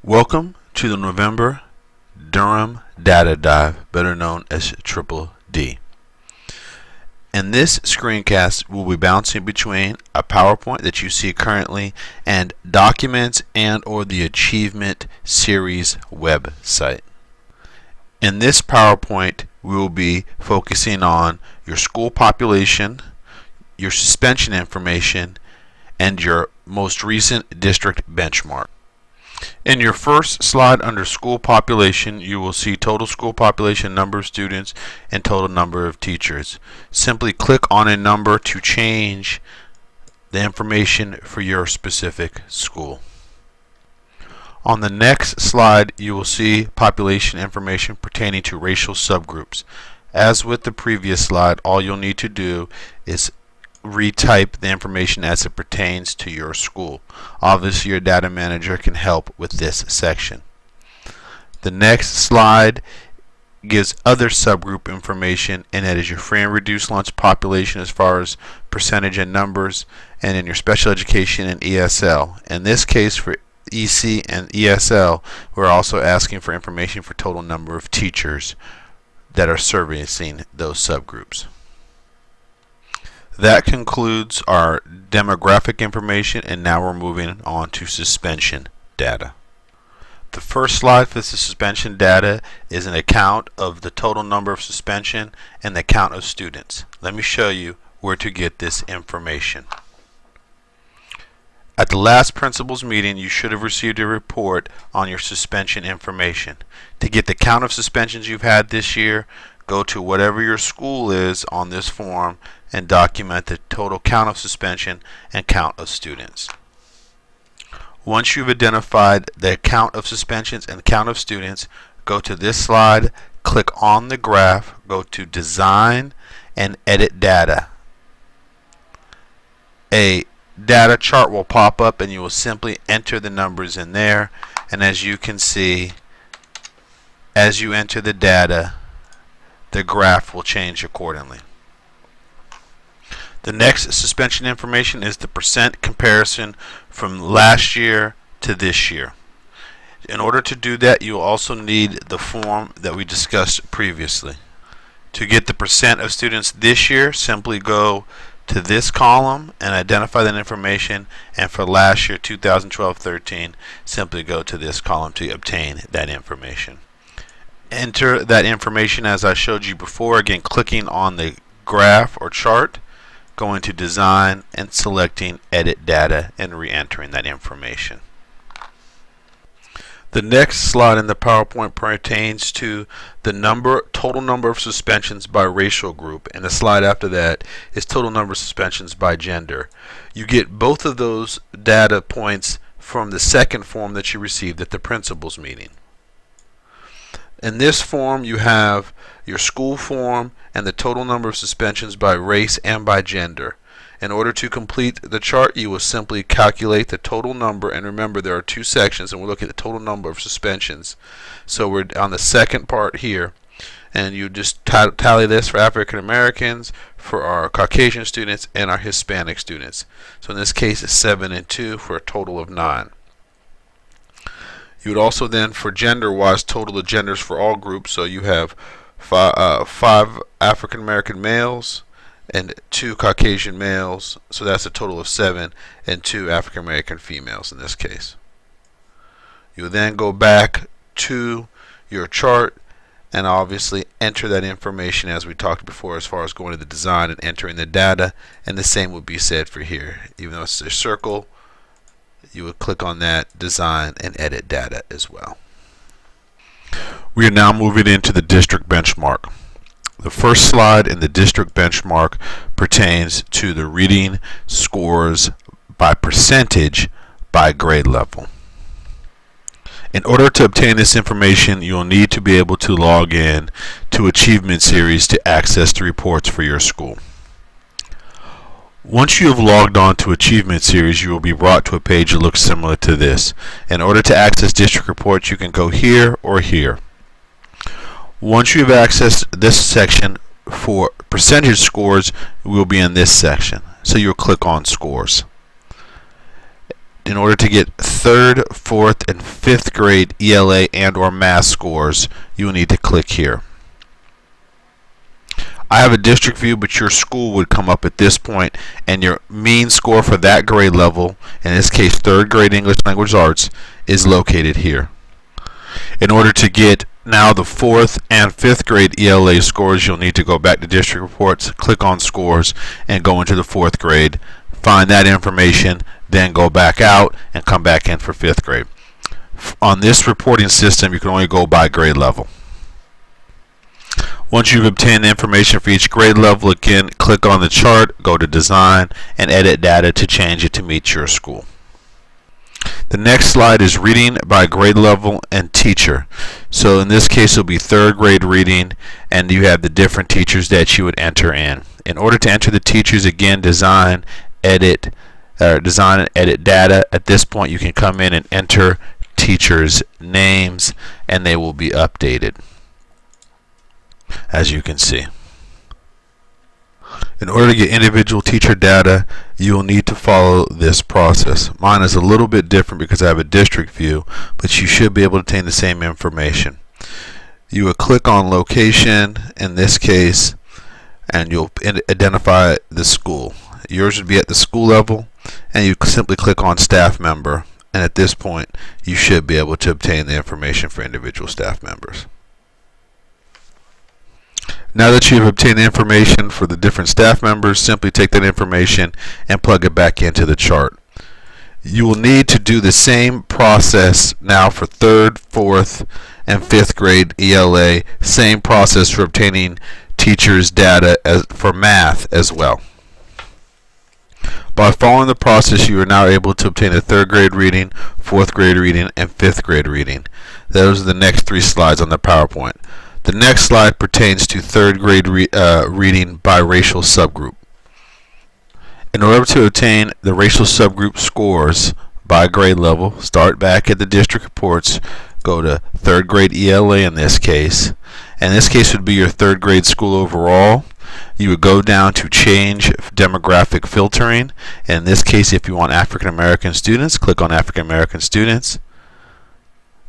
Welcome to the November Durham Data Dive, better known as Triple D. In this screencast, we'll be bouncing between a PowerPoint that you see currently and documents and or the Achievement Series website. In this PowerPoint, we will be focusing on your school population, your suspension information, and your most recent district benchmark. In your first slide under school population, you will see total school population, number of students, and total number of teachers. Simply click on a number to change the information for your specific school. On the next slide, you will see population information pertaining to racial subgroups. As with the previous slide, all you'll need to do is retype the information as it pertains to your school. Obviously, your data manager can help with this section. The next slide gives other subgroup information, and that is your free and reduced lunch population as far as percentage and numbers, and in your special education and ESL. In this case, for EC and ESL, we're also asking for information for total number of teachers that are servicing those subgroups. That concludes our demographic information, and now we're moving on to suspension data. The first slide for the suspension data is an account of the total number of suspension and the count of students. Let me show you where to get this information. At the last principals meeting, you should have received a report on your suspension information. To get the count of suspensions you've had this year, go to whatever your school is on this form and document the total count of suspension and count of students. Once you've identified the count of suspensions and count of students, go to this slide, click on the graph, go to Design and Edit Data. A data chart will pop up and you will simply enter the numbers in there, and as you can see, as you enter the data, the graph will change accordingly. The next suspension information is the percent comparison from last year to this year. In order to do that, you will also need the form that we discussed previously. To get the percent of students this year, simply go to this column and identify that information, and for last year 2012-13, simply go to this column to obtain that information. Enter that information as I showed you before, again clicking on the graph or chart, going to Design and selecting Edit Data and re-entering that information. The next slide in the PowerPoint pertains to the total number of suspensions by racial group, and the slide after that is total number of suspensions by gender. You get both of those data points from the second form that you received at the principals meeting. In this form, you have your school form and the total number of suspensions by race and by gender. In order to complete the chart, you will simply calculate the total number, and remember there are two sections and we're looking at the total number of suspensions. So we're on the second part here, and you just tally this for African Americans, for our Caucasian students, and our Hispanic students. So in this case it's 7 and 2 for a total of 9. You would also then, for gender-wise, total the genders for all groups. So you have five African American males and 2 Caucasian males. So that's a total of 7, and 2 African American females in this case. You will then go back to your chart and obviously enter that information as we talked before, as far as going to the design and entering the data. And the same would be said for here. Even though it's a circle, you would click on that, Design and Edit Data as well. We are now moving into the district benchmark. The first slide in the district benchmark pertains to the reading scores by percentage by grade level. In order to obtain this information, you will need to be able to log in to Achievement Series to access the reports for your school. Once you have logged on to Achievement Series, you will be brought to a page that looks similar to this. In order to access district reports, you can go here or here. Once you have accessed this section for percentage scores, we will be in this section. So you'll click on Scores. in order to get 3rd, 4th, and 5th grade ELA and or math scores, you will need to click here. I have a district view, but your school would come up at this point, and your mean score for that grade level, in this case 3rd grade English Language Arts, is located here. In order to get now the 4th and 5th grade ELA scores, you'll need to go back to district reports, click on scores, and go into the 4th grade, find that information, then go back out and come back in for 5th grade. On this reporting system, you can only go by grade level. Once you've obtained the information for each grade level, again, click on the chart, go to Design, and Edit Data to change it to meet your school. The next slide is reading by grade level and teacher. So in this case, it'll be 3rd grade reading, and you have the different teachers that you would enter in. In order to enter the teachers, again, Design, Edit Data. At this point, you can come in and enter teachers' names, and they will be updated, as you can see. In order to get individual teacher data, you will need to follow this process. Mine is a little bit different because I have a district view, but you should be able to obtain the same information. You will click on location in this case, and you'll identify the school. Yours would be at the school level, and you simply click on staff member, and at this point you should be able to obtain the information for individual staff members. Now that you've obtained the information for the different staff members, simply take that information and plug it back into the chart. You will need to do the same process now for 3rd, 4th, and 5th grade ELA. Same process for obtaining teachers' data for math as well. By following the process, you are now able to obtain a 3rd grade reading, 4th grade reading, and 5th grade reading. Those are the next 3 slides on the PowerPoint. The next slide pertains to 3rd grade reading by racial subgroup. In order to obtain the racial subgroup scores by grade level, start back at the district reports, go to 3rd grade ELA in this case. And this case would be your 3rd grade school overall. You would go down to change demographic filtering. In this case, if you want African American students, click on African American students.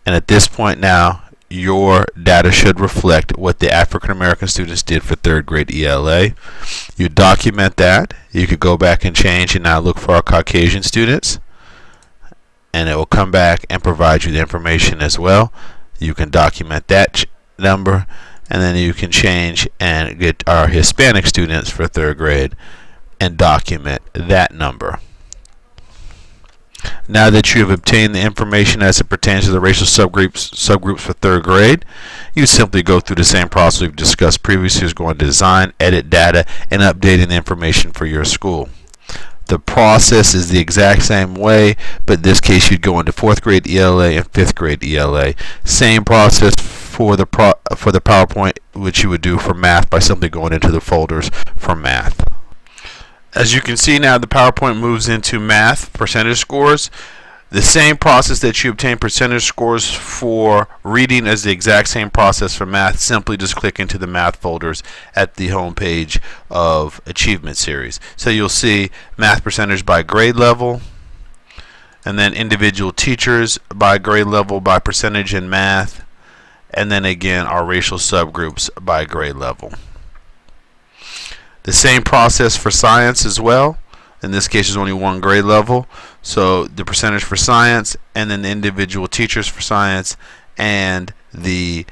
And at this point now, your data should reflect what the African American students did for 3rd grade ELA. You document that. You could go back and change and now look for our Caucasian students, and it will come back and provide you the information as well. You can document that number, and then you can change and get our Hispanic students for 3rd grade and document that number. Now that you have obtained the information as it pertains to the racial subgroups for 3rd grade, you simply go through the same process we've discussed previously, is going to Design, Edit Data, and updating the information for your school. The process is the exact same way, but in this case you'd go into 4th grade ELA and 5th grade ELA. Same process for the PowerPoint, which you would do for math by simply going into the folders for math. As you can see now, the PowerPoint moves into math percentage scores. The same process that you obtain percentage scores for reading is the exact same process for math. Simply just click into the math folders at the home page of Achievement Series. So you'll see math percentage by grade level, and then individual teachers by grade level by percentage in math, and then again our racial subgroups by grade level. The same process for science as well. In this case, there's only one grade level. So the percentage for science, and then the individual teachers for science, and the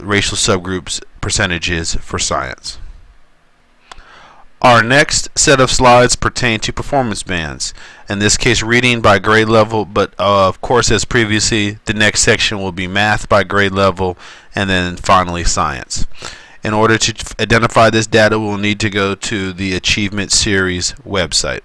racial subgroups percentages for science. Our next set of slides pertain to performance bands. In this case, reading by grade level, but of course, as previously, the next section will be math by grade level, and then finally science. In order to identify this data, we'll need to go to the Achievement Series website.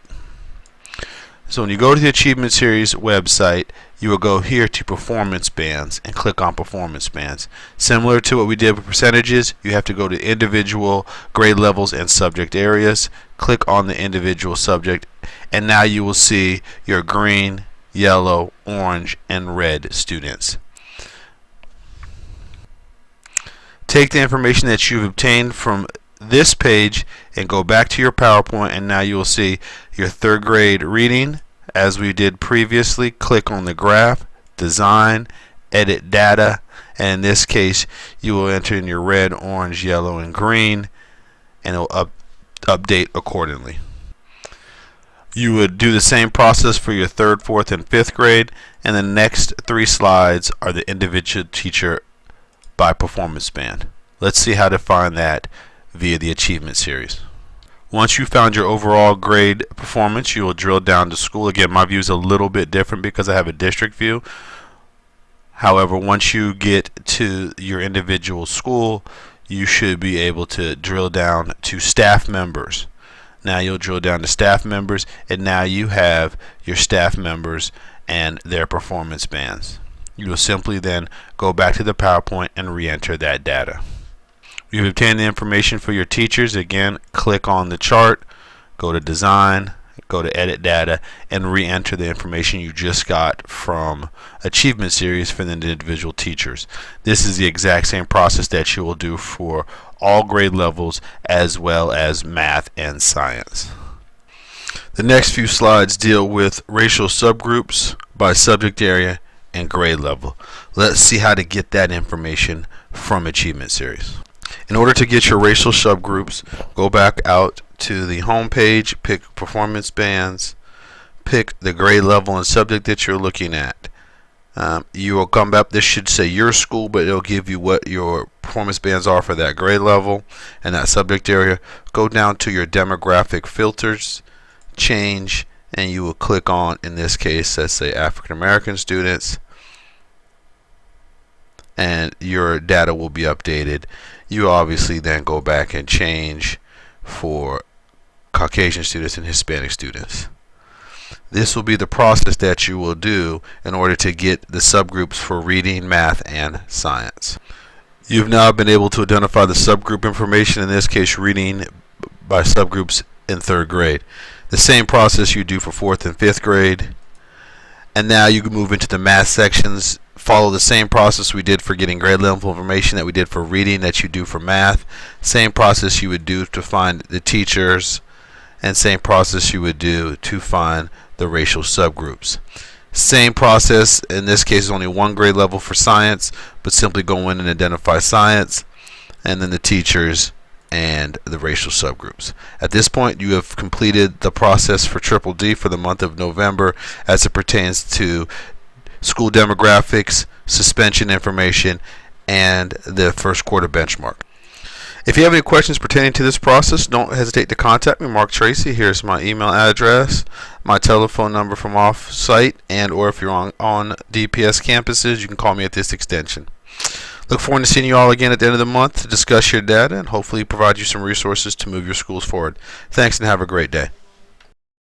So when you go to the Achievement Series website, you will go here to Performance Bands and click on Performance Bands. Similar to what we did with percentages, you have to go to individual grade levels and subject areas. Click on the individual subject, and now you will see your green, yellow, orange, and red students. Take the information that you've obtained from this page and go back to your PowerPoint, and now you will see your 3rd grade reading as we did previously, click on the graph, design, edit data, and in this case you will enter in your red, orange, yellow, and green, and it will update accordingly. You would do the same process for your 3rd, 4th, and 5th grade, and the next 3 slides are the individual teacher by performance band. Let's see how to find that via the achievement series. Once you found your overall grade performance, you will drill down to school. Again, my view is a little bit different because I have a district view. However, once you get to your individual school, you should be able to drill down to staff members. Now you'll drill down to staff members, and now you have your staff members and their performance bands. You will simply then go back to the PowerPoint and re-enter that data. You've obtained the information for your teachers. Again, click on the chart, go to design, go to edit data, and re-enter the information you just got from achievement series for the individual teachers. This is the exact same process that you will do for all grade levels as well as math and science. The next few slides deal with racial subgroups by subject area and grade level. Let's see how to get that information from achievement series. In order to get your racial subgroups, go back out to the home page, pick performance bands, pick the grade level and subject that you're looking at. You will come back, this should say your school, but it'll give you what your performance bands are for that grade level and that subject area. Go down to your demographic filters, change, and you will click on, in this case, let's say African American students, and your data will be updated. You obviously then go back and change for Caucasian students and Hispanic students. This will be the process that you will do in order to get the subgroups for reading, math, and science. You've now been able to identify the subgroup information, in this case reading by subgroups in 3rd grade. The same process you do for 4th and 5th grade. And now you can move into the math sections. Follow the same process we did for getting grade level information that we did for reading that you do for math. Same process you would do to find the teachers, and same process you would do to find the racial subgroups. Same process, in this case is only 1 grade level for science, but simply go in and identify science, and then the teachers and the racial subgroups. At this point, you have completed the process for Triple D for the month of November as it pertains to school demographics, suspension information, and the 1st quarter benchmark. If you have any questions pertaining to this process, don't hesitate to contact me, Mark Tracy. Here's my email address, my telephone number from off-site, and or if you're on DPS campuses, you can call me at this extension. Look forward to seeing you all again at the end of the month to discuss your data and hopefully provide you some resources to move your schools forward. Thanks and have a great day.